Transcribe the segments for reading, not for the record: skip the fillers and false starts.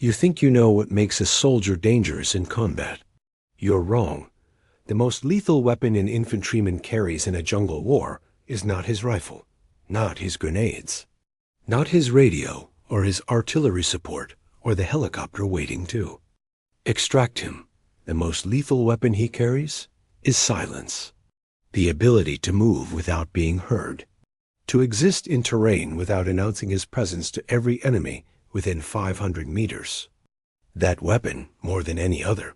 You think you know what makes a soldier dangerous in combat. You're wrong. The most lethal weapon an infantryman carries in a jungle war is not his rifle, not his grenades, not his radio or his artillery support or the helicopter waiting to extract him. The most lethal weapon he carries is silence. The ability to move without being heard, to exist in terrain without announcing his presence to every enemy within 500 meters. That weapon, more than any other,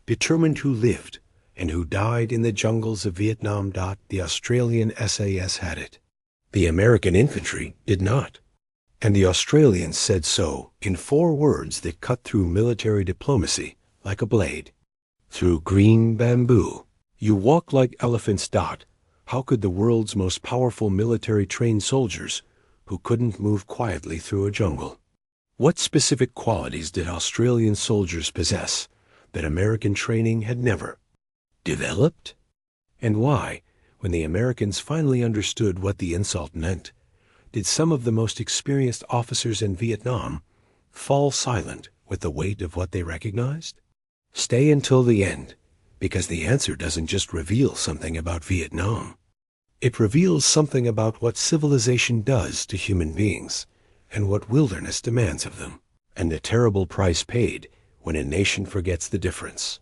determined who lived and who died in the jungles of Vietnam. The Australian SAS had it. The American infantry did not. And the Australians said so in 4 words that cut through military diplomacy like a blade. Through green bamboo, you walk like elephants. How could the world's most powerful military-trained soldiers, who couldn't move quietly through a jungle? What specific qualities did Australian soldiers possess that American training had never developed? And why, when the Americans finally understood what the insult meant, did some of the most experienced officers in Vietnam fall silent with the weight of what they recognized? Stay until the end, because the answer doesn't just reveal something about Vietnam. It reveals something about what civilization does to human beings and what wilderness demands of them, and the terrible price paid when a nation forgets the difference.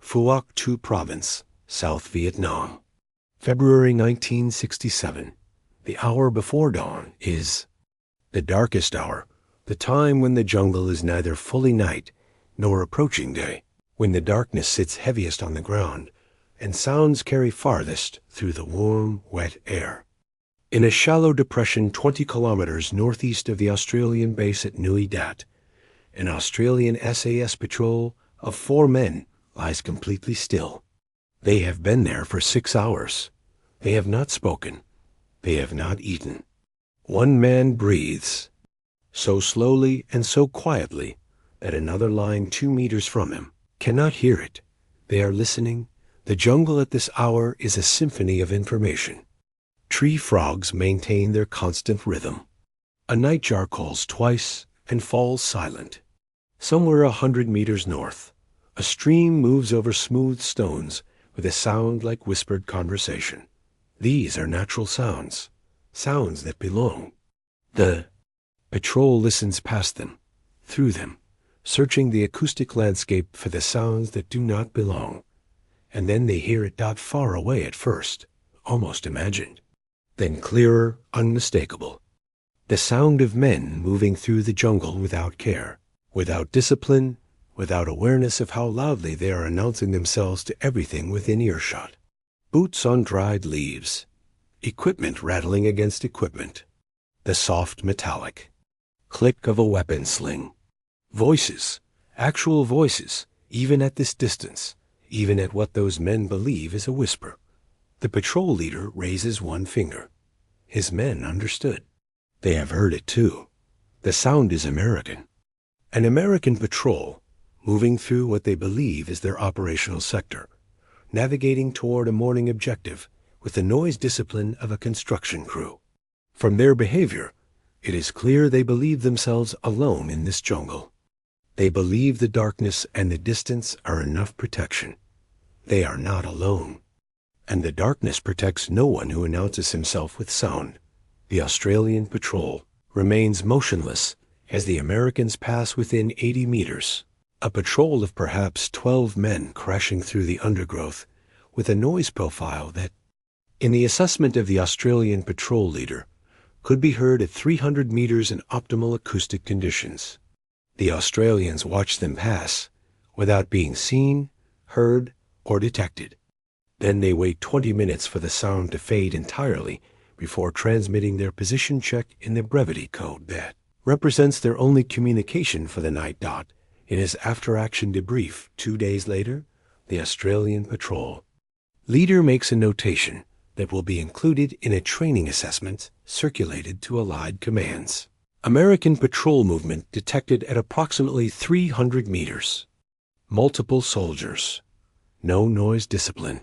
Phuoc Thu Province, South Vietnam. February 1967. The hour before dawn is the darkest hour, the time when the jungle is neither fully night nor approaching day, when the darkness sits heaviest on the ground and sounds carry farthest through the warm, wet air. In a shallow depression 20 kilometers northeast of the Australian base at Nui Dat, an Australian SAS patrol of 4 men lies completely still. They have been there for 6 hours. They have not spoken. They have not eaten. One man breathes, so slowly and so quietly that another lying 2 meters from him cannot hear it. They are listening. The jungle at this hour is a symphony of information. Tree frogs maintain their constant rhythm. A nightjar calls twice and falls silent. Somewhere 100 meters north, a stream moves over smooth stones with a sound like whispered conversation. These are natural sounds, sounds that belong. The patrol listens past them, through them, searching the acoustic landscape for the sounds that do not belong. And then they hear it far away at first, almost imagined. Then clearer, unmistakable. The sound of men moving through the jungle without care, without discipline, without awareness of how loudly they are announcing themselves to everything within earshot. Boots on dried leaves, equipment rattling against equipment, the soft metallic click of a weapon sling. Voices, actual voices, even at this distance, even at what those men believe is a whisper. The patrol leader raises one finger. His men understood. They have heard it too. The sound is American. An American patrol, moving through what they believe is their operational sector, navigating toward a morning objective with the noise discipline of a construction crew. From their behavior, it is clear they believe themselves alone in this jungle. They believe the darkness and the distance are enough protection. They are not alone. And the darkness protects no one who announces himself with sound. The Australian patrol remains motionless as the Americans pass within 80 meters. A patrol of perhaps 12 men crashing through the undergrowth with a noise profile that, in the assessment of the Australian patrol leader, could be heard at 300 meters in optimal acoustic conditions. The Australians watch them pass without being seen, heard, or detected. Then they wait 20 minutes for the sound to fade entirely before transmitting their position check in the brevity code that represents their only communication for the night. In his after-action debrief 2 days later, the Australian patrol leader makes a notation that will be included in a training assessment circulated to Allied commands. American patrol movement detected at approximately 300 meters. Multiple soldiers. No noise discipline.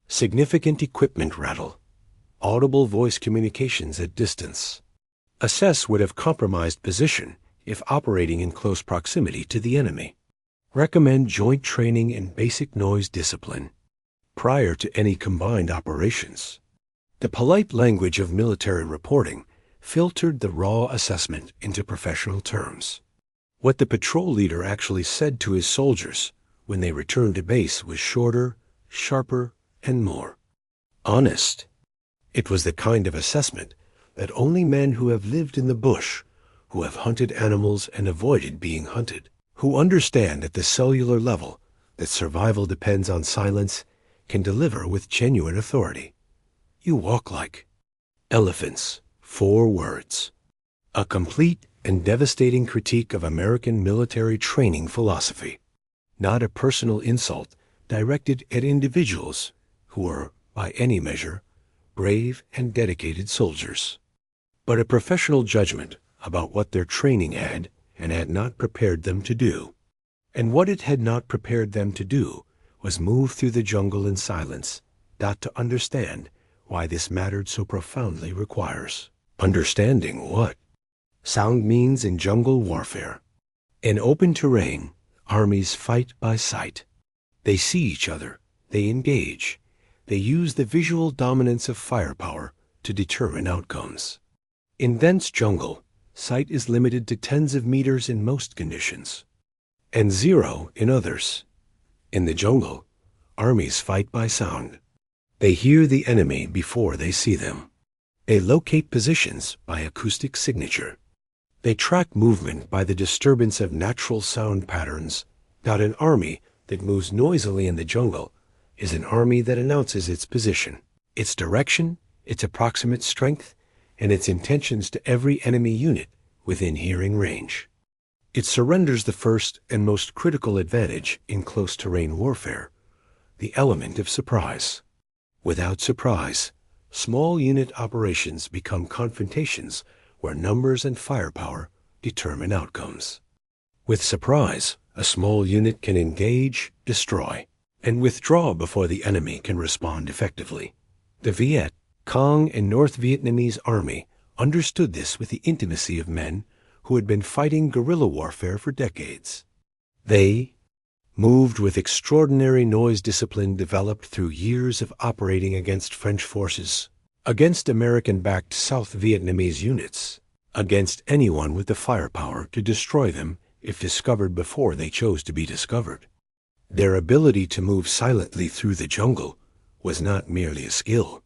Significant equipment rattle. Audible voice communications at distance. Assess would have compromised position if operating in close proximity to the enemy. Recommend joint training and basic noise discipline prior to any combined operations. The polite language of military reporting filtered the raw assessment into professional terms. What the patrol leader actually said to his soldiers when they returned to base was shorter, sharper, and more honest. It was the kind of assessment that only men who have lived in the bush, who have hunted animals and avoided being hunted, who understand at the cellular level that survival depends on silence, can deliver with genuine authority. You walk like elephants. 4 words. A complete and devastating critique of American military training philosophy. Not a personal insult directed at individuals who were, by any measure, brave and dedicated soldiers, but a professional judgment about what their training had and had not prepared them to do. And what it had not prepared them to do was move through the jungle in silence, not to understand why this mattered so profoundly requires. Understanding what? Sound means in jungle warfare. In open terrain, armies fight by sight. They see each other, they engage, they use the visual dominance of firepower to determine outcomes. In dense jungle, sight is limited to tens of meters in most conditions, and 0 in others. In the jungle, armies fight by sound. They hear the enemy before they see them. They locate positions by acoustic signature. They track movement by the disturbance of natural sound patterns. Not an army that moves noisily in the jungle is an army that announces its position, its direction, its approximate strength, and its intentions to every enemy unit within hearing range. It surrenders the first and most critical advantage in close terrain warfare, the element of surprise. Without surprise, small unit operations become confrontations where numbers and firepower determine outcomes. With surprise, a small unit can engage, destroy, and withdraw before the enemy can respond effectively. The Viet Cong and North Vietnamese Army understood this with the intimacy of men who had been fighting guerrilla warfare for decades. They moved with extraordinary noise discipline developed through years of operating against French forces, against American-backed South Vietnamese units, against anyone with the firepower to destroy them if discovered before they chose to be discovered. Their ability to move silently through the jungle was not merely a skill.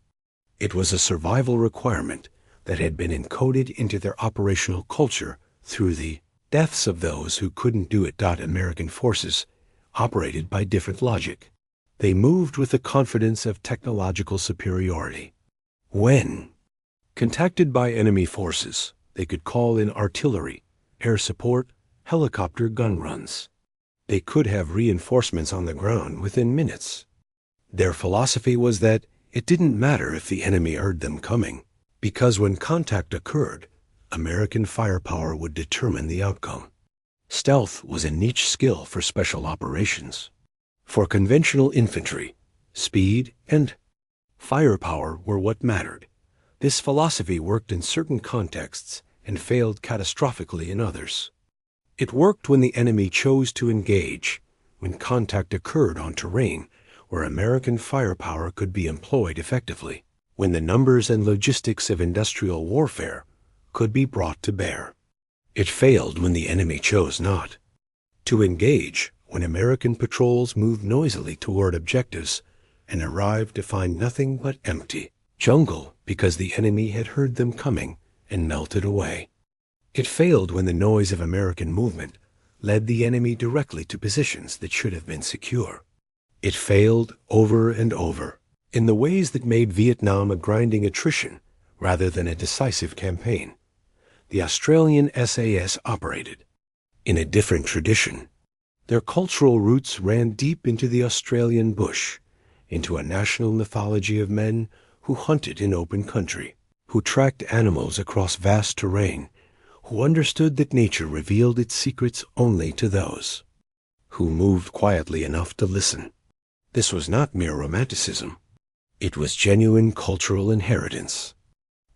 It was a survival requirement that had been encoded into their operational culture through the deaths of those who couldn't do it. American forces operated by different logic. They moved with the confidence of technological superiority. When contacted by enemy forces, they could call in artillery, air support, helicopter gun runs. They could have reinforcements on the ground within minutes. Their philosophy was that it didn't matter if the enemy heard them coming, because when contact occurred, American firepower would determine the outcome. Stealth was a niche skill for special operations. For conventional infantry, speed and firepower were what mattered. This philosophy worked in certain contexts and failed catastrophically in others. It worked when the enemy chose to engage, when contact occurred on terrain where American firepower could be employed effectively, when the numbers and logistics of industrial warfare could be brought to bear. It failed when the enemy chose not to engage, when American patrols moved noisily toward objectives and arrived to find nothing but empty jungle because the enemy had heard them coming and melted away. It failed when the noise of American movement led the enemy directly to positions that should have been secure. It failed over and over in the ways that made Vietnam a grinding attrition rather than a decisive campaign. The Australian SAS operated in a different tradition. Their cultural roots ran deep into the Australian bush, into a national mythology of men who hunted in open country, who tracked animals across vast terrain, who understood that nature revealed its secrets only to those who moved quietly enough to listen. This was not mere romanticism. It was genuine cultural inheritance.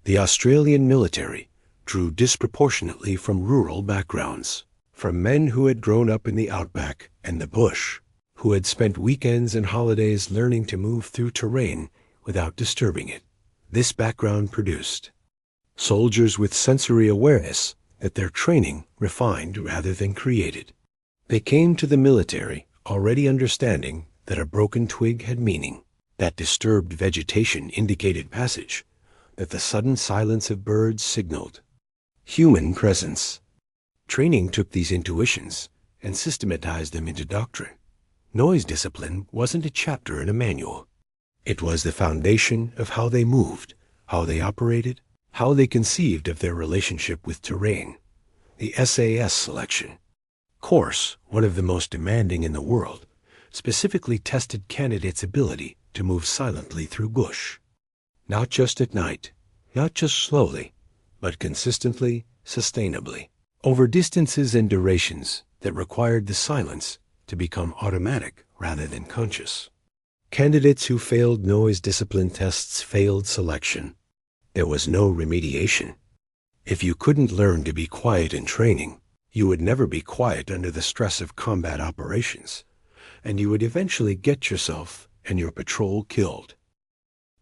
The Australian military, drew disproportionately from rural backgrounds, from men who had grown up in the outback and the bush, who had spent weekends and holidays learning to move through terrain without disturbing it. This background produced soldiers with sensory awareness that their training refined rather than created. They came to the military already understanding that a broken twig had meaning, that disturbed vegetation indicated passage, that the sudden silence of birds signaled human presence. Training took these intuitions and systematized them into doctrine. Noise discipline wasn't a chapter in a manual. It was the foundation of how they moved, how they operated, how they conceived of their relationship with terrain. The SAS selection course, one of the most demanding in the world, specifically tested candidates' ability to move silently through bush. Not just at night, not just slowly, but consistently, sustainably, over distances and durations that required the silence to become automatic rather than conscious. Candidates who failed noise discipline tests failed selection. There was no remediation. If you couldn't learn to be quiet in training, you would never be quiet under the stress of combat operations, and you would eventually get yourself and your patrol killed.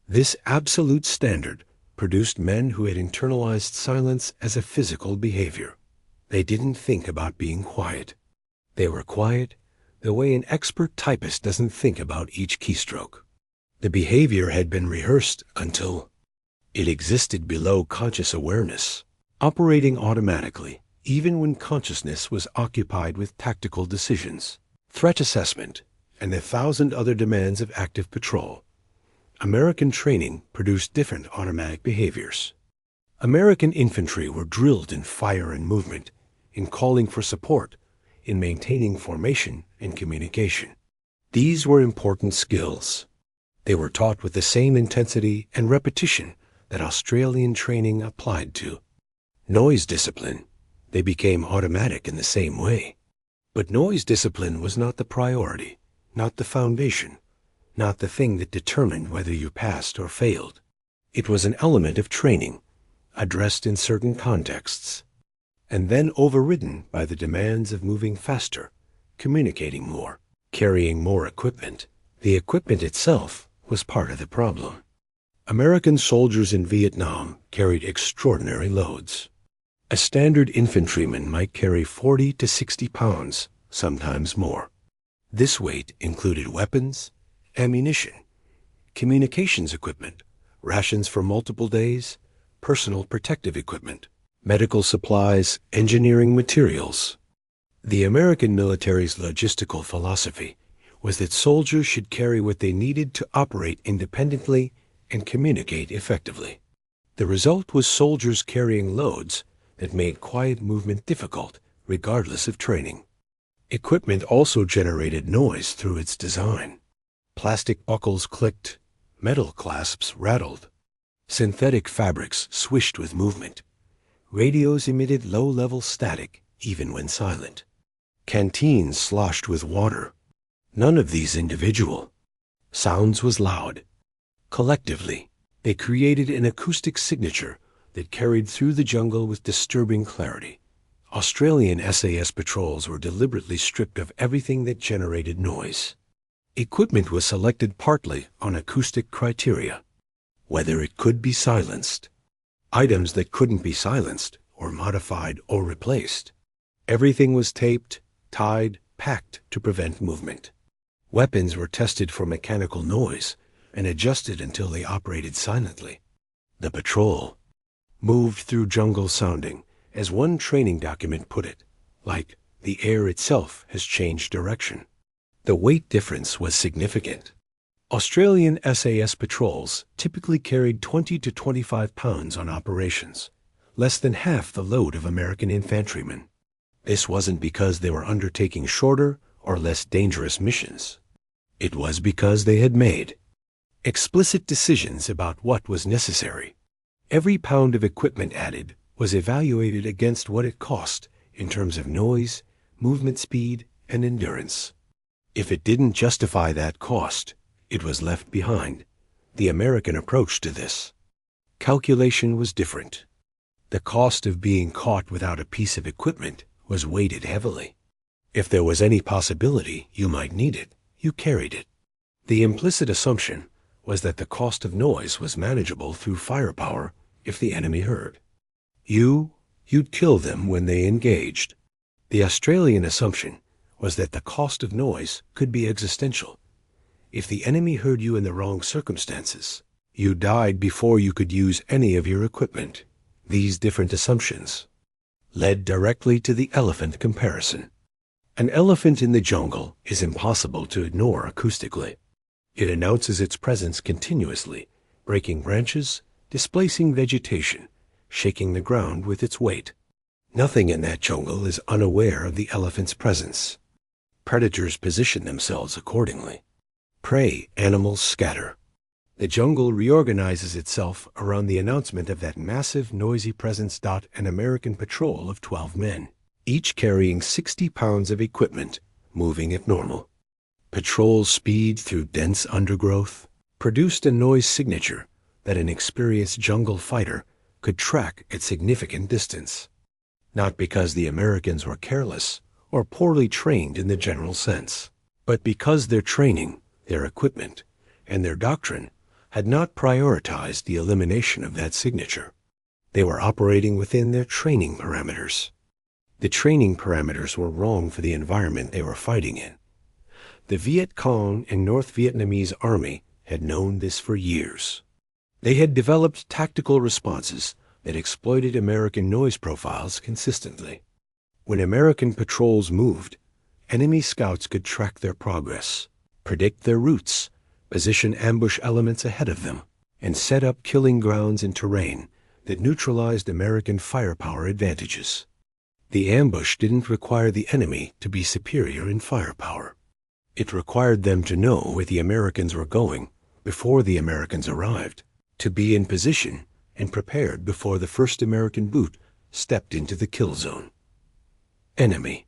This absolute standard produced men who had internalized silence as a physical behavior. They didn't think about being quiet. They were quiet the way an expert typist doesn't think about each keystroke. The behavior had been rehearsed until it existed below conscious awareness, operating automatically, even when consciousness was occupied with tactical decisions, threat assessment, and 1,000 other demands of active patrol. American training produced different automatic behaviors. American infantry were drilled in fire and movement, in calling for support, in maintaining formation and communication. These were important skills. They were taught with the same intensity and repetition that Australian training applied to. Noise discipline, they became automatic in the same way. But noise discipline was not the priority, not the foundation, not the thing that determined whether you passed or failed. It was an element of training, addressed in certain contexts, and then overridden by the demands of moving faster, communicating more, carrying more equipment. The equipment itself was part of the problem. American soldiers in Vietnam carried extraordinary loads. A standard infantryman might carry 40 to 60 pounds, sometimes more. This weight included weapons, ammunition, communications equipment, rations for multiple days, personal protective equipment, medical supplies, engineering materials. The American military's logistical philosophy was that soldiers should carry what they needed to operate independently and communicate effectively. The result was soldiers carrying loads that made quiet movement difficult, regardless of training. Equipment also generated noise through its design. Plastic buckles clicked, metal clasps rattled, synthetic fabrics swished with movement. Radios emitted low-level static, even when silent. Canteens sloshed with water. None of these individual. Sounds was loud. Collectively, they created an acoustic signature that carried through the jungle with disturbing clarity. Australian SAS patrols were deliberately stripped of everything that generated noise. Equipment was selected partly on acoustic criteria, whether it could be silenced. Items that couldn't be silenced or modified or replaced. Everything was taped, tied, packed to prevent movement. Weapons were tested for mechanical noise and adjusted until they operated silently. The patrol moved through jungle sounding, as one training document put it, like the air itself has changed direction. The weight difference was significant. Australian SAS patrols typically carried 20 to 25 pounds on operations, less than half the load of American infantrymen. This wasn't because they were undertaking shorter or less dangerous missions. It was because they had made explicit decisions about what was necessary. Every pound of equipment added was evaluated against what it cost in terms of noise, movement speed, and endurance. If it didn't justify that cost, it was left behind. The American approach to this calculation was different. The cost of being caught without a piece of equipment was weighted heavily. If there was any possibility you might need it, you carried it. The implicit assumption was that the cost of noise was manageable through firepower if the enemy heard. You'd kill them when they engaged. The Australian assumption was that the cost of noise could be existential. If the enemy heard you in the wrong circumstances, you died before you could use any of your equipment. These different assumptions led directly to the elephant comparison. An elephant in the jungle is impossible to ignore acoustically. It announces its presence continuously, breaking branches, displacing vegetation, shaking the ground with its weight. Nothing in that jungle is unaware of the elephant's presence. Predators position themselves accordingly. Prey animals scatter. The jungle reorganizes itself around the announcement of that massive, noisy presence. An American patrol of 12 men, each carrying 60 pounds of equipment, moving at normal. Patrol speed through dense undergrowth produced a noise signature that an experienced jungle fighter could track at significant distance. Not because the Americans were careless or poorly trained in the general sense, but because their training, their equipment, and their doctrine had not prioritized the elimination of that signature. They were operating within their training parameters. The training parameters were wrong for the environment they were fighting in. The Viet Cong and North Vietnamese Army had known this for years. They had developed tactical responses that exploited American noise profiles consistently. When American patrols moved, enemy scouts could track their progress, predict their routes, position ambush elements ahead of them, and set up killing grounds in terrain that neutralized American firepower advantages. The ambush didn't require the enemy to be superior in firepower. It required them to know where the Americans were going before the Americans arrived, to be in position and prepared before the first American boot stepped into the kill zone. Enemy.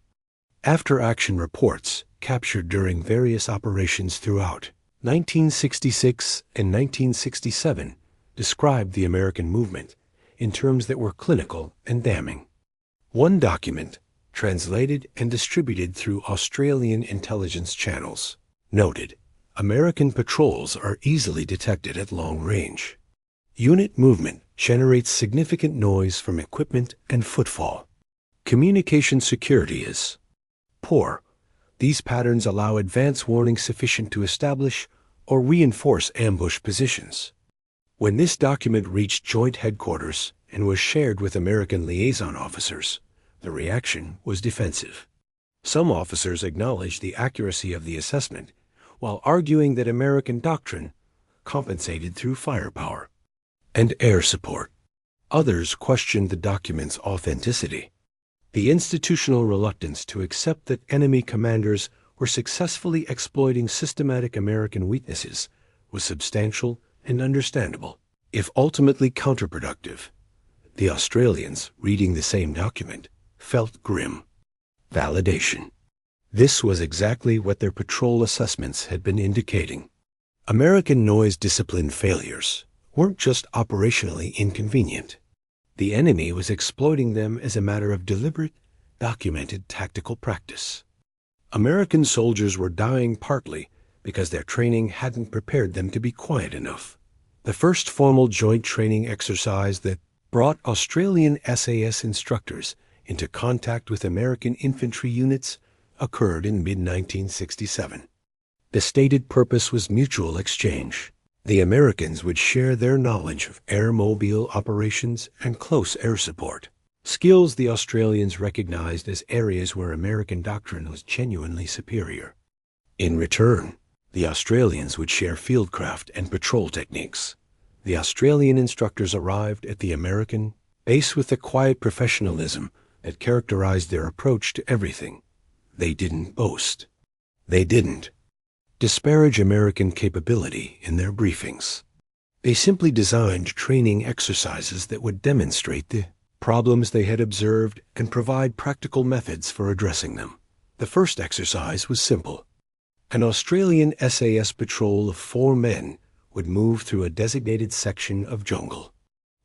After-action reports captured during various operations throughout 1966 and 1967 described the American movement in terms that were clinical and damning. One document, translated and distributed through Australian intelligence channels, noted, American patrols are easily detected at long range. Unit movement generates significant noise from equipment and footfall. Communication security is poor. These patterns allow advance warning sufficient to establish or reinforce ambush positions. When this document reached Joint Headquarters and was shared with American liaison officers, the reaction was defensive. Some officers acknowledged the accuracy of the assessment while arguing that American doctrine compensated through firepower and air support. Others questioned the document's authenticity. The institutional reluctance to accept that enemy commanders were successfully exploiting systematic American weaknesses was substantial and understandable, if ultimately counterproductive. The Australians, reading the same document, felt grim. Validation. This was exactly what their patrol assessments had been indicating. American noise discipline failures weren't just operationally inconvenient. The enemy was exploiting them as a matter of deliberate, documented tactical practice. American soldiers were dying partly because their training hadn't prepared them to be quiet enough. The first formal joint training exercise that brought Australian SAS instructors into contact with American infantry units occurred in mid-1967. The stated purpose was mutual exchange. The Americans would share their knowledge of airmobile operations and close air support, skills the Australians recognized as areas where American doctrine was genuinely superior. In return, the Australians would share fieldcraft and patrol techniques. The Australian instructors arrived at the American base with the quiet professionalism that characterized their approach to everything. They didn't boast. They didn't disparage American capability in their briefings. They simply designed training exercises that would demonstrate the problems they had observed and provide practical methods for addressing them. The first exercise was simple. An Australian SAS patrol of 4 men would move through a designated section of jungle.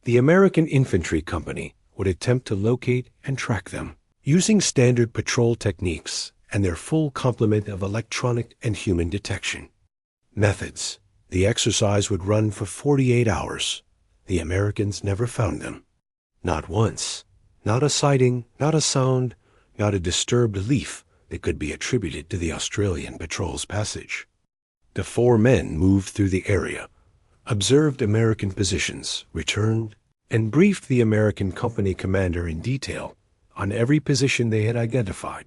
The American Infantry Company would attempt to locate and track them. Using standard patrol techniques and their full complement of electronic and human detection methods, the exercise would run for 48 hours. The Americans never found them. Not once. Not a sighting, not a sound, not a disturbed leaf that could be attributed to the Australian patrol's passage. The 4 men moved through the area, observed American positions, returned, and briefed the American company commander in detail on every position they had identified,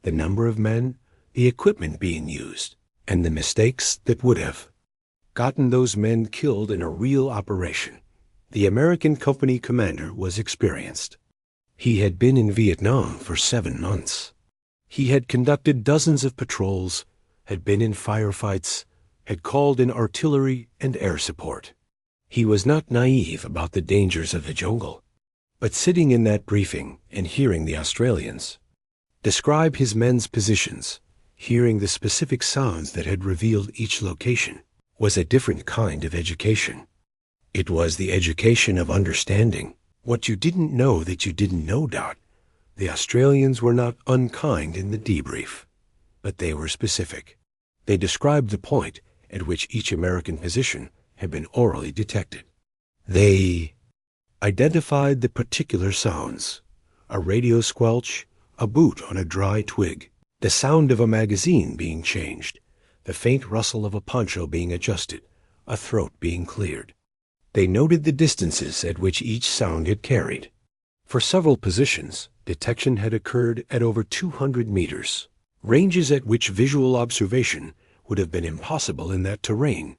the number of men, the equipment being used, and the mistakes that would have gotten those men killed in a real operation. The American company commander was experienced. He had been in Vietnam for 7 months. He had conducted dozens of patrols, had been in firefights, had called in artillery and air support. He was not naive about the dangers of the jungle. But sitting in that briefing and hearing the Australians describe his men's positions, hearing the specific sounds that had revealed each location, was a different kind of education. It was the education of understanding what you didn't know that you didn't know. The Australians were not unkind in the debrief, but they were specific. They described the point at which each American position had been orally detected. They identified the particular sounds: a radio squelch, a boot on a dry twig, the sound of a magazine being changed, the faint rustle of a poncho being adjusted, a throat being cleared. They noted the distances at which each sound had carried. For several positions, detection had occurred at over 200 meters, ranges at which visual observation would have been impossible in that terrain.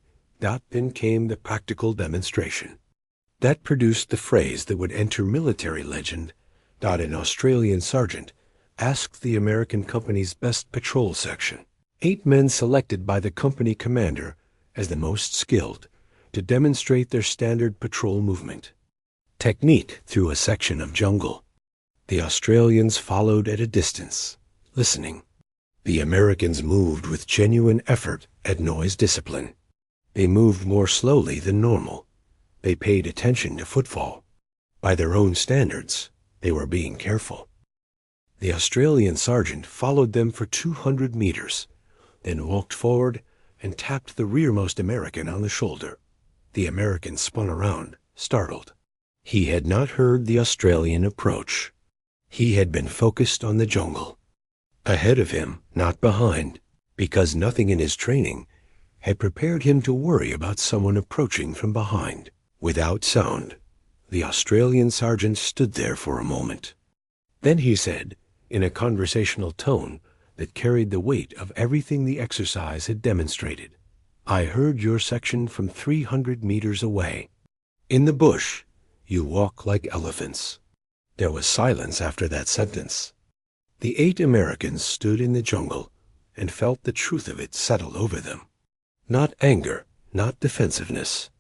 Then came the practical demonstration. That produced the phrase that would enter military legend. An Australian sergeant asked the American company's best patrol section, 8 men selected by the company commander as the most skilled, to demonstrate their standard patrol movement technique through a section of jungle. The Australians followed at a distance, listening. The Americans moved with genuine effort at noise discipline. They moved more slowly than normal. They paid attention to footfall. By their own standards, they were being careful. The Australian sergeant followed them for 200 meters, then walked forward and tapped the rearmost American on the shoulder. The American spun around, startled. He had not heard the Australian approach. He had been focused on the jungle. Ahead of him, not behind, because nothing in his training had prepared him to worry about someone approaching from behind. Without sound, the Australian sergeant stood there for a moment. Then he said, in a conversational tone that carried the weight of everything the exercise had demonstrated, "I heard your section from 300 meters away. In the bush, you walk like elephants." There was silence after that sentence. The 8 Americans stood in the jungle and felt the truth of it settle over them. Not anger, not defensiveness,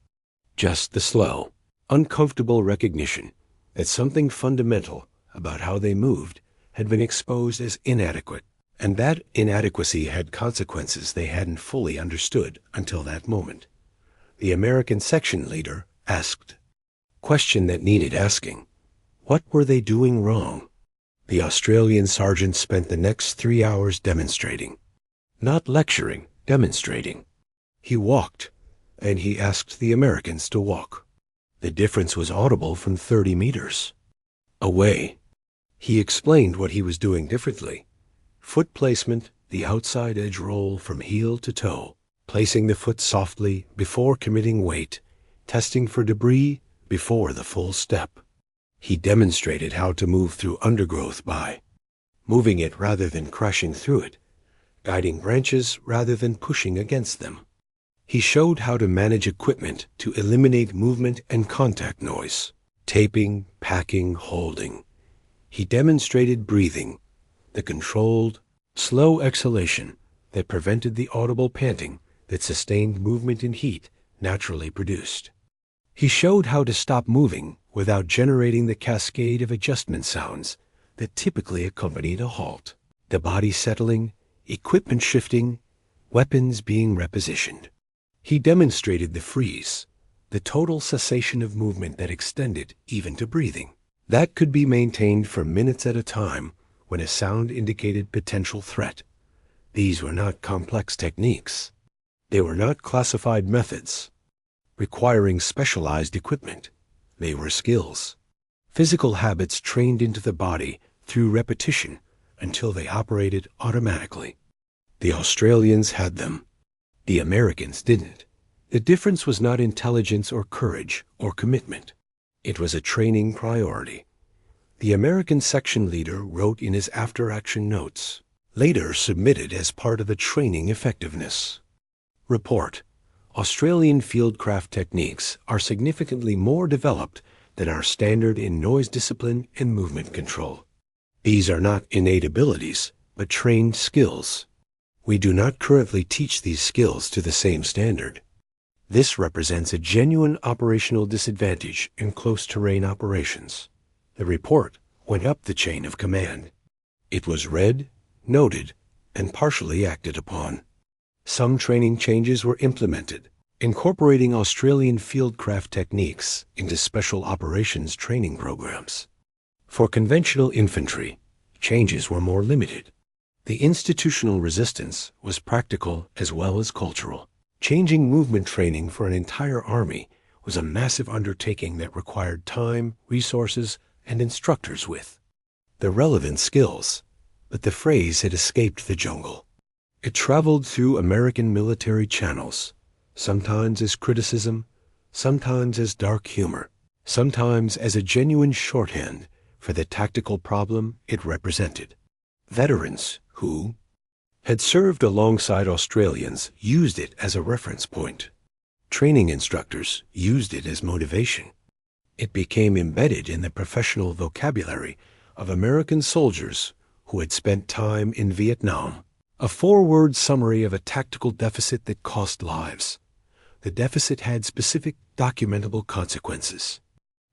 just the slow, uncomfortable recognition that something fundamental about how they moved had been exposed as inadequate, and that inadequacy had consequences they hadn't fully understood until that moment. The American section leader asked, question that needed asking, what were they doing wrong? The Australian sergeant spent the next 3 hours demonstrating. Not lecturing, demonstrating. He walked, and he asked the Americans to walk. The difference was audible from 30 meters away. He explained what he was doing differently. Foot placement, the outside edge roll from heel to toe, placing the foot softly before committing weight, testing for debris before the full step. He demonstrated how to move through undergrowth by moving it rather than crashing through it, guiding branches rather than pushing against them. He showed how to manage equipment to eliminate movement and contact noise, taping, packing, holding. He demonstrated breathing, the controlled, slow exhalation that prevented the audible panting that sustained movement in heat naturally produced. He showed how to stop moving without generating the cascade of adjustment sounds that typically accompanied a halt, the body settling, equipment shifting, weapons being repositioned. He demonstrated the freeze, the total cessation of movement that extended even to breathing. That could be maintained for minutes at a time when a sound indicated potential threat. These were not complex techniques. They were not classified methods requiring specialized equipment. They were skills, physical habits trained into the body through repetition until they operated automatically. The Australians had them. The Americans didn't. The difference was not intelligence or courage or commitment. It was a training priority. The American section leader wrote in his after-action notes, later submitted as part of the training effectiveness report, Australian fieldcraft techniques are significantly more developed than our standard in noise discipline and movement control. These are not innate abilities, but trained skills. We do not currently teach these skills to the same standard. This represents a genuine operational disadvantage in close terrain operations. The report went up the chain of command. It was read, noted, and partially acted upon. Some training changes were implemented, incorporating Australian fieldcraft techniques into special operations training programs. For conventional infantry, changes were more limited. The institutional resistance was practical as well as cultural. Changing movement training for an entire army was a massive undertaking that required time, resources, and instructors with the relevant skills, but the phrase had escaped the jungle. It traveled through American military channels, sometimes as criticism, sometimes as dark humor, sometimes as a genuine shorthand for the tactical problem it represented. Veterans who had served alongside Australians used it as a reference point. Training instructors used it as motivation. It became embedded in the professional vocabulary of American soldiers who had spent time in Vietnam. A 4-word summary of a tactical deficit that cost lives. The deficit had specific documentable consequences.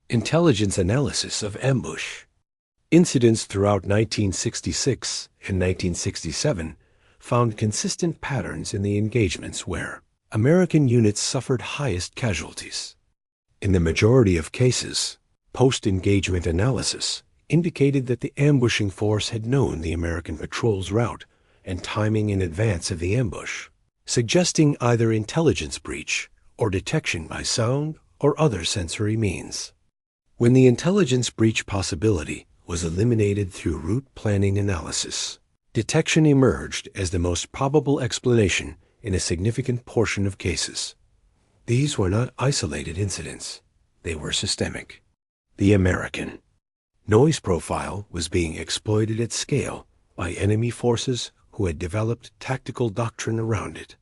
Intelligence analysis of ambush. Incidents throughout 1966 and 1967 found consistent patterns in the engagements where American units suffered highest casualties. In the majority of cases, post-engagement analysis indicated that the ambushing force had known the American patrol's route and timing in advance of the ambush, suggesting either intelligence breach or detection by sound or other sensory means. When the intelligence breach possibility was eliminated through route planning analysis, detection emerged as the most probable explanation in a significant portion of cases. These were not isolated incidents. They were systemic. The American noise profile was being exploited at scale by enemy forces who had developed tactical doctrine around it.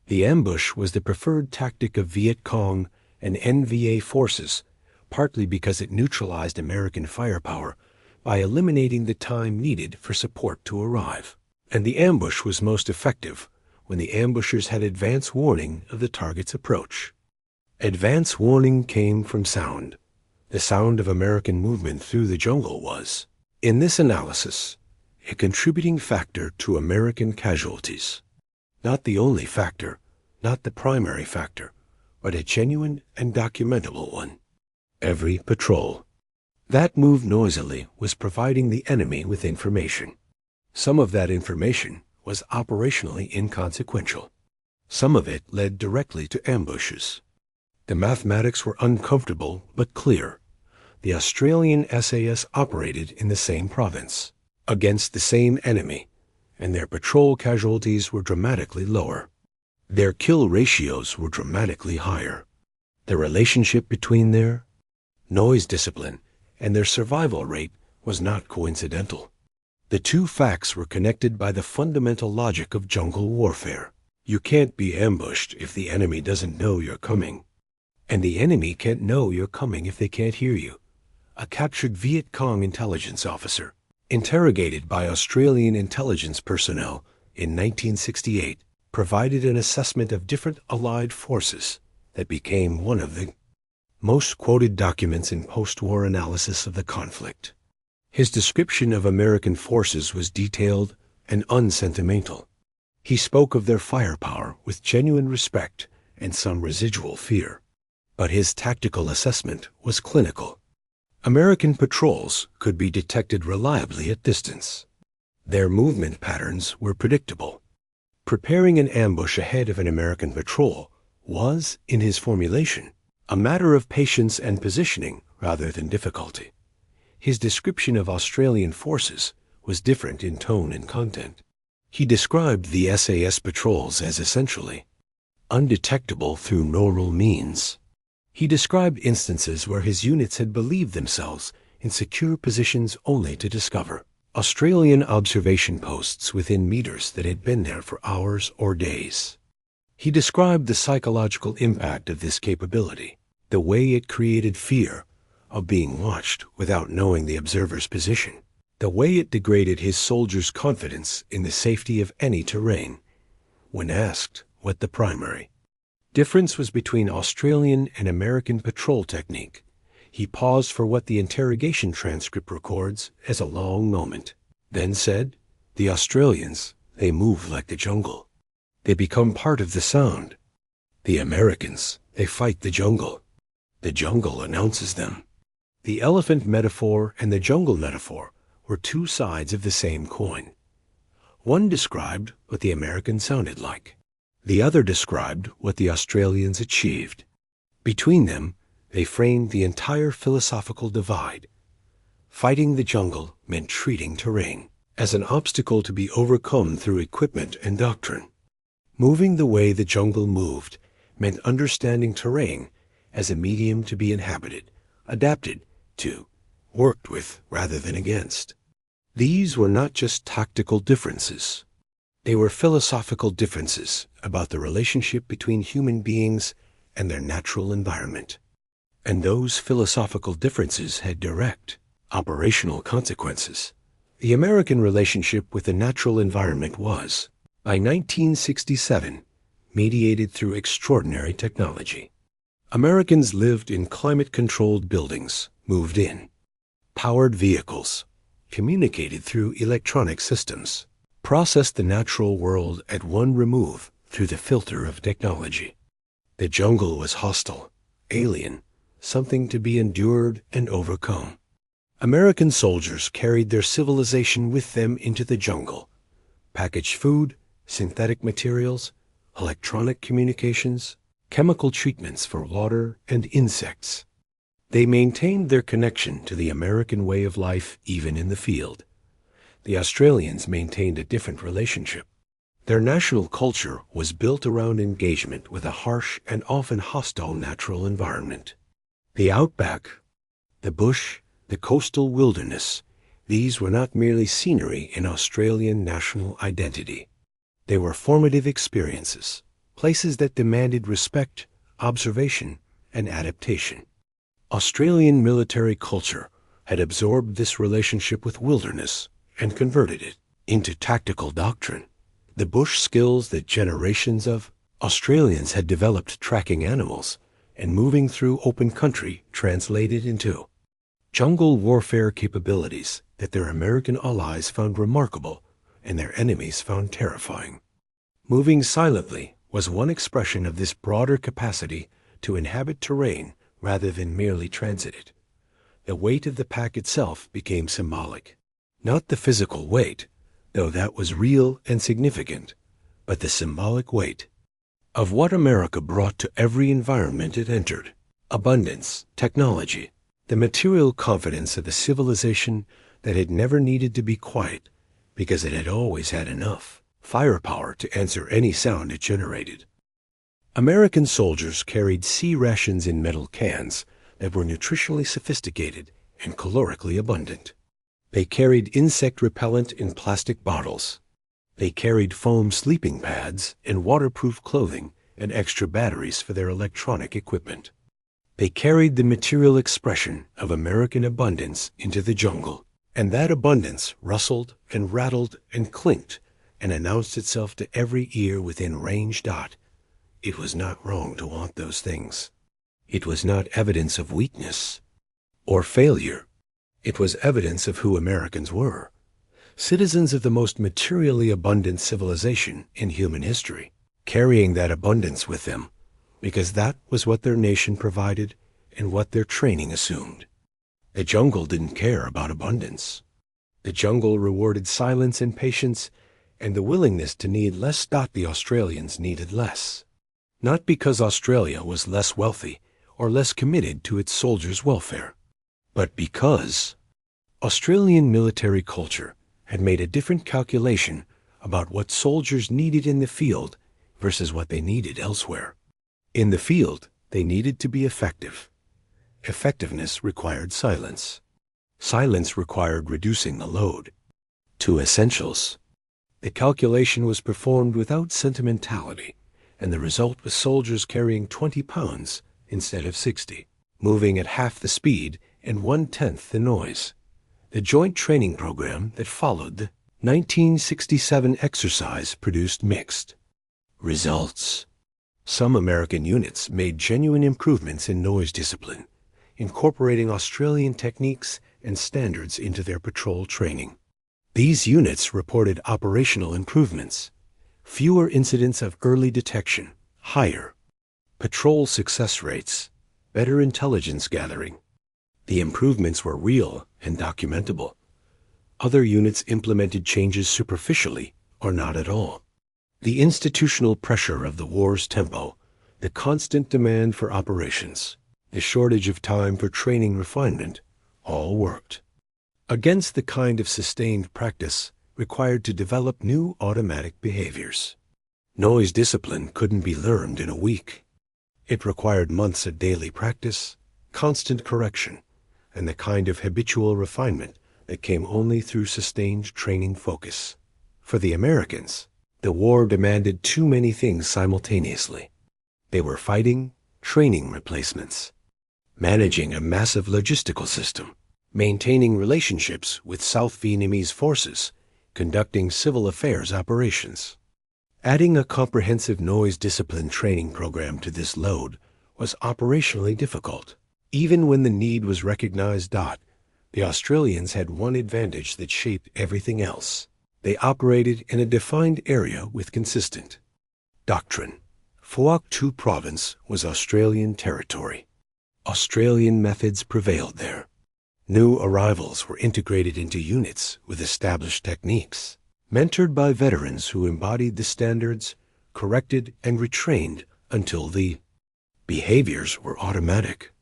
The ambush was the preferred tactic of Viet Cong and NVA forces, partly because it neutralized American firepower by eliminating the time needed for support to arrive. And the ambush was most effective when the ambushers had advance warning of the target's approach. Advance warning came from sound. The sound of American movement through the jungle was, in this analysis, a contributing factor to American casualties. Not the only factor, not the primary factor, but a genuine and documentable one. Every patrol that moved noisily was providing the enemy with information. Some of that information was operationally inconsequential. Some of it led directly to ambushes. The mathematics were uncomfortable but clear. The Australian SAS operated in the same province, against the same enemy, and their patrol casualties were dramatically lower. Their kill ratios were dramatically higher. The relationship between their noise discipline and their survival rate was not coincidental. The two facts were connected by the fundamental logic of jungle warfare. You can't be ambushed if the enemy doesn't know you're coming. And the enemy can't know you're coming if they can't hear you. A captured Viet Cong intelligence officer, interrogated by Australian intelligence personnel in 1968, provided an assessment of different allied forces that became one of the most quoted documents in post-war analysis of the conflict. His description of American forces was detailed and unsentimental. He spoke of their firepower with genuine respect and some residual fear. But his tactical assessment was clinical. American patrols could be detected reliably at distance. Their movement patterns were predictable. Preparing an ambush ahead of an American patrol was, in his formulation, a matter of patience and positioning rather than difficulty. His description of Australian forces was different in tone and content. He described the SAS patrols as essentially undetectable through normal means. He described instances where his units had believed themselves in secure positions only to discover Australian observation posts within meters that had been there for hours or days. He described the psychological impact of this capability, the way it created fear of being watched without knowing the observer's position, the way it degraded his soldiers' confidence in the safety of any terrain. When asked what the primary difference was between Australian and American patrol technique, he paused for what the interrogation transcript records as a long moment, then said, "The Australians, they move like the jungle. They become part of the sound. The Americans, they fight the jungle. The jungle announces them." The elephant metaphor and the jungle metaphor were two sides of the same coin. One described what the Americans sounded like. The other described what the Australians achieved. Between them, they framed the entire philosophical divide. Fighting the jungle meant treating terrain as an obstacle to be overcome through equipment and doctrine. Moving the way the jungle moved meant understanding terrain as a medium to be inhabited, adapted to, worked with rather than against. These were not just tactical differences. They were philosophical differences about the relationship between human beings and their natural environment. And those philosophical differences had direct, operational consequences. The American relationship with the natural environment was, by 1967, mediated through extraordinary technology. Americans lived in climate-controlled buildings, moved in powered vehicles, communicated through electronic systems, processed the natural world at one remove through the filter of technology. The jungle was hostile, alien, something to be endured and overcome. American soldiers carried their civilization with them into the jungle. Packaged food, synthetic materials, electronic communications, chemical treatments for water and insects. They maintained their connection to the American way of life even in the field. The Australians maintained a different relationship. Their national culture was built around engagement with a harsh and often hostile natural environment. The outback, the bush, the coastal wilderness, these were not merely scenery in Australian national identity. They were formative experiences, places that demanded respect, observation, and adaptation. Australian military culture had absorbed this relationship with wilderness and converted it into tactical doctrine. The bush skills that generations of Australians had developed tracking animals and moving through open country translated into jungle warfare capabilities that their American allies found remarkable and their enemies found terrifying. Moving silently was one expression of this broader capacity to inhabit terrain rather than merely transit it. The weight of the pack itself became symbolic. Not the physical weight, though that was real and significant, but the symbolic weight of what America brought to every environment it entered. Abundance, technology, the material confidence of the civilization that had never needed to be quiet because it had always had enough firepower to answer any sound it generated. American soldiers carried sea rations in metal cans that were nutritionally sophisticated and calorically abundant. They carried insect repellent in plastic bottles. They carried foam sleeping pads and waterproof clothing and extra batteries for their electronic equipment. They carried the material expression of American abundance into the jungle, and that abundance rustled and rattled and clinked and announced itself to every ear within range. It was not wrong to want those things. It was not evidence of weakness or failure. It was evidence of who Americans were, citizens of the most materially abundant civilization in human history, carrying that abundance with them because that was what their nation provided and what their training assumed. The jungle didn't care about abundance. The jungle rewarded silence and patience and the willingness to need less. The Australians needed less. Not because Australia was less wealthy or less committed to its soldiers' welfare, but because Australian military culture had made a different calculation about what soldiers needed in the field versus what they needed elsewhere. In the field, they needed to be effective. Effectiveness required silence. Silence required reducing the load. 2 essentials. The calculation was performed without sentimentality, and the result was soldiers carrying 20 pounds instead of 60, moving at half the speed and 1/10 the noise. The joint training program that followed the 1967 exercise produced mixed results. Some American units made genuine improvements in noise discipline, incorporating Australian techniques and standards into their patrol training. These units reported operational improvements, fewer incidents of early detection, higher patrol success rates, better intelligence gathering. The improvements were real and documentable. Other units implemented changes superficially or not at all. The institutional pressure of the war's tempo, the constant demand for operations, the shortage of time for training refinement, all worked against the kind of sustained practice required to develop new automatic behaviors. Noise discipline couldn't be learned in a week. It required months of daily practice, constant correction, and the kind of habitual refinement that came only through sustained training focus. For the Americans, the war demanded too many things simultaneously. They were fighting training replacements, managing a massive logistical system, maintaining relationships with South Vietnamese forces, conducting civil affairs operations. Adding a comprehensive noise discipline training program to this load was operationally difficult. Even when the need was recognized, the Australians had one advantage that shaped everything else. They operated in a defined area with consistent doctrine. Phuoc Tu Province was Australian territory. Australian methods prevailed there. New arrivals were integrated into units with established techniques, mentored by veterans who embodied the standards, corrected and retrained until the behaviors were automatic.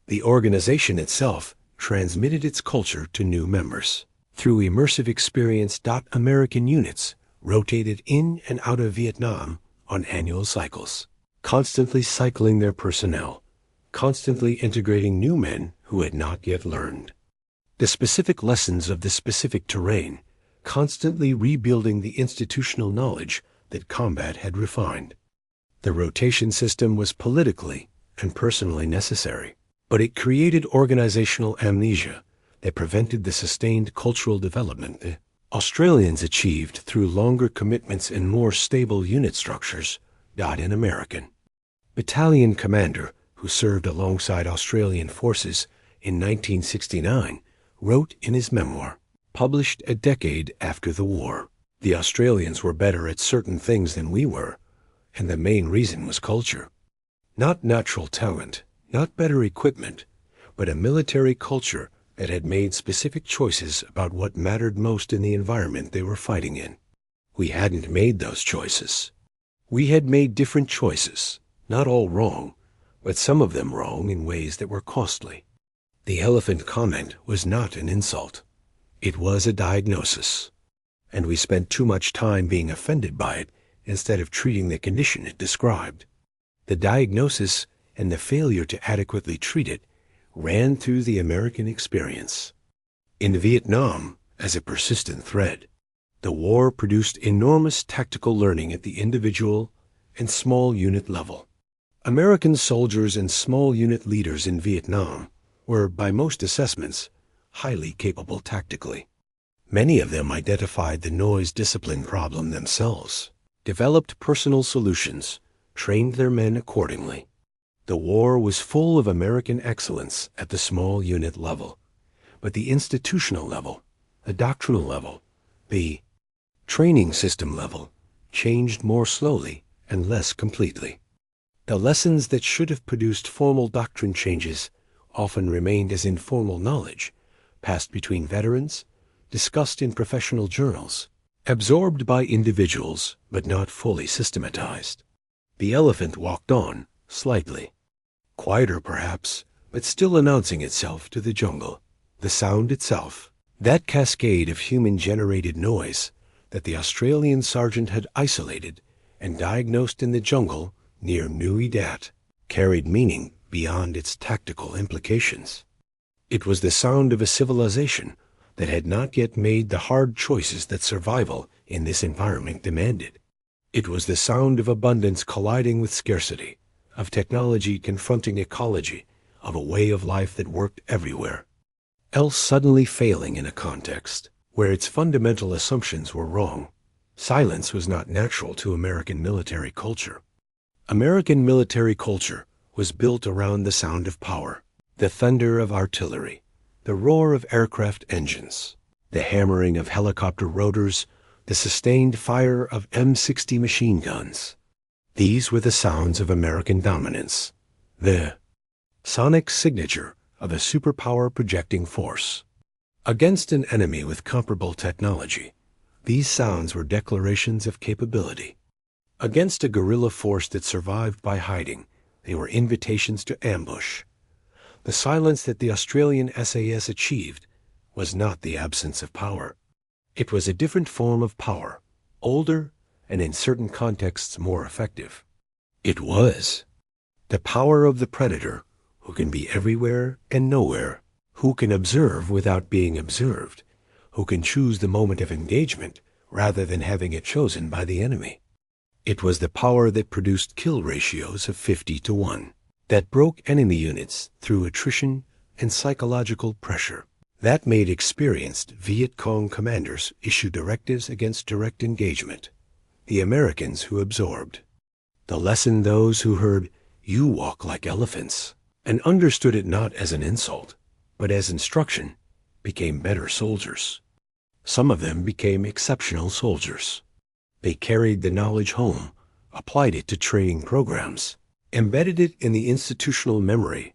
The organization itself transmitted its culture to new members. Through immersive experience, American units rotated in and out of Vietnam on annual cycles, constantly cycling their personnel, constantly integrating new men who had not yet learned the specific lessons of the specific terrain, constantly rebuilding the institutional knowledge that combat had refined. The rotation system was politically and personally necessary, but it created organizational amnesia that prevented the sustained cultural development the Australians achieved through longer commitments and more stable unit structures. An American battalion commander who served alongside Australian forces in 1969 wrote in his memoir, published a decade after the war, "The Australians were better at certain things than we were, and the main reason was culture. Not natural talent, not better equipment, but a military culture that had made specific choices about what mattered most in the environment they were fighting in. We hadn't made those choices. We had made different choices, not all wrong, but some of them wrong in ways that were costly." The elephant comment was not an insult. It was a diagnosis, and we spent too much time being offended by it instead of treating the condition it described. The diagnosis and the failure to adequately treat it ran through the American experience. In Vietnam, as a persistent thread, the war produced enormous tactical learning at the individual and small unit level. American soldiers and small unit leaders in Vietnam were, by most assessments, highly capable tactically. Many of them identified the noise discipline problem themselves, developed personal solutions, trained their men accordingly. The war was full of American excellence at the small unit level, but the institutional level, the doctrinal level, the training system level changed more slowly and less completely. The lessons that should have produced formal doctrine changes often remained as informal knowledge, passed between veterans, discussed in professional journals, absorbed by individuals but not fully systematized. The elephant walked on, slightly. Quieter perhaps, but still announcing itself to the jungle. The sound itself, that cascade of human-generated noise that the Australian sergeant had isolated and diagnosed in the jungle near Nui Dat, carried meaning beyond its tactical implications. It was the sound of a civilization that had not yet made the hard choices that survival in this environment demanded. It was the sound of abundance colliding with scarcity, of technology confronting ecology, of a way of life that worked everywhere, else suddenly failing in a context where its fundamental assumptions were wrong. Silence was not natural to American military culture. American military culture was built around the sound of power, the thunder of artillery, the roar of aircraft engines, the hammering of helicopter rotors, the sustained fire of M60 machine guns. These were the sounds of American dominance, the sonic signature of a superpower projecting force. Against an enemy with comparable technology, these sounds were declarations of capability. Against a guerrilla force that survived by hiding, they were invitations to ambush. The silence that the Australian SAS achieved was not the absence of power. It was a different form of power, older and in certain contexts more effective. It was the power of the predator, who can be everywhere and nowhere, who can observe without being observed, who can choose the moment of engagement rather than having it chosen by the enemy. It was the power that produced kill ratios of 50-1, that broke enemy units through attrition and psychological pressure, that made experienced Viet Cong commanders issue directives against direct engagement, the Americans who absorbed. The lesson those who heard, "You walk like elephants," and understood it not as an insult, but as instruction, became better soldiers. Some of them became exceptional soldiers. They carried the knowledge home, applied it to training programs, embedded it in the institutional memory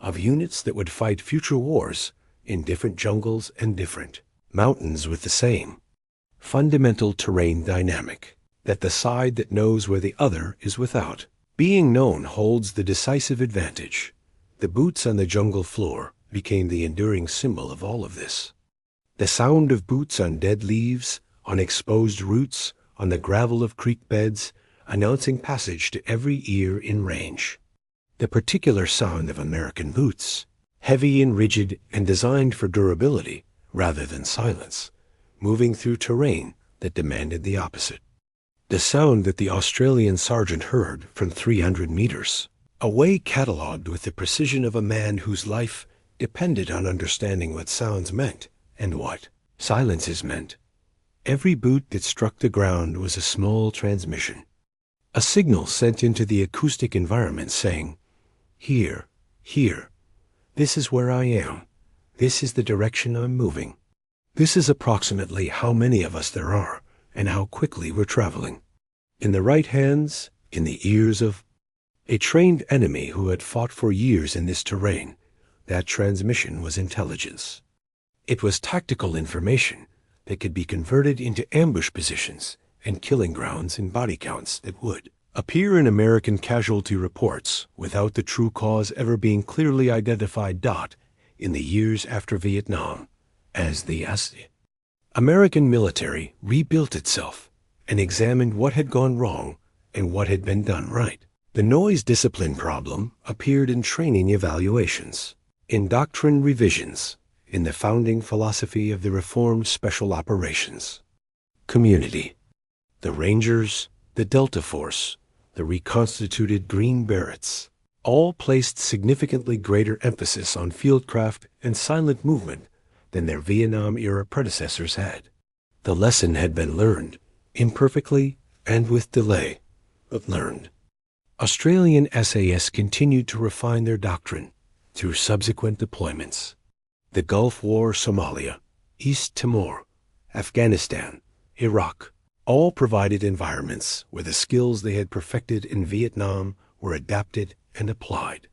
of units that would fight future wars in different jungles and different mountains with the same fundamental terrain dynamic, that the side that knows where the other is without. Being known holds the decisive advantage. The boots on the jungle floor became the enduring symbol of all of this. The sound of boots on dead leaves, on exposed roots, on the gravel of creek beds, announcing passage to every ear in range. The particular sound of American boots, heavy and rigid and designed for durability rather than silence, moving through terrain that demanded the opposite. The sound that the Australian sergeant heard from 300 meters, a way catalogued with the precision of a man whose life depended on understanding what sounds meant and what silences meant. Every boot that struck the ground was a small transmission, a signal sent into the acoustic environment saying, "Here, here, this is where I am, this is the direction I'm moving. This is approximately how many of us there are and how quickly we're traveling." In the right hands, in the ears of a trained enemy who had fought for years in this terrain, that transmission was intelligence. It was tactical information that could be converted into ambush positions and killing grounds in body counts that would appear in American casualty reports without the true cause ever being clearly identified. In the years after Vietnam, as the SAS. American military rebuilt itself and examined what had gone wrong and what had been done right. The noise discipline problem appeared in training evaluations, in doctrine revisions, in the founding philosophy of the reformed special operations. Community. The Rangers, the Delta Force, the reconstituted Green Berets, all placed significantly greater emphasis on fieldcraft and silent movement than their Vietnam-era predecessors had. The lesson had been learned, imperfectly and with delay, but learned. Australian SAS continued to refine their doctrine through subsequent deployments. The Gulf War, Somalia, East Timor, Afghanistan, Iraq, all provided environments where the skills they had perfected in Vietnam were adapted and applied.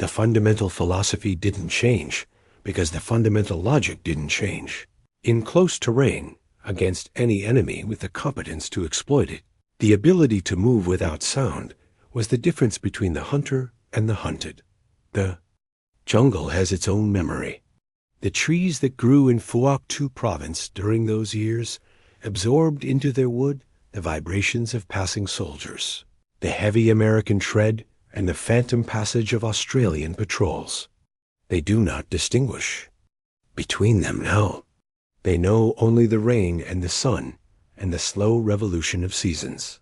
The fundamental philosophy didn't change because the fundamental logic didn't change. In close terrain, against any enemy with the competence to exploit it, the ability to move without sound was the difference between the hunter and the hunted. The jungle has its own memory. The trees that grew in Phuoc Thu province during those years absorbed into their wood the vibrations of passing soldiers, the heavy American tread, and the phantom passage of Australian patrols. They do not distinguish between them now. They know only the rain and the sun and the slow revolution of seasons.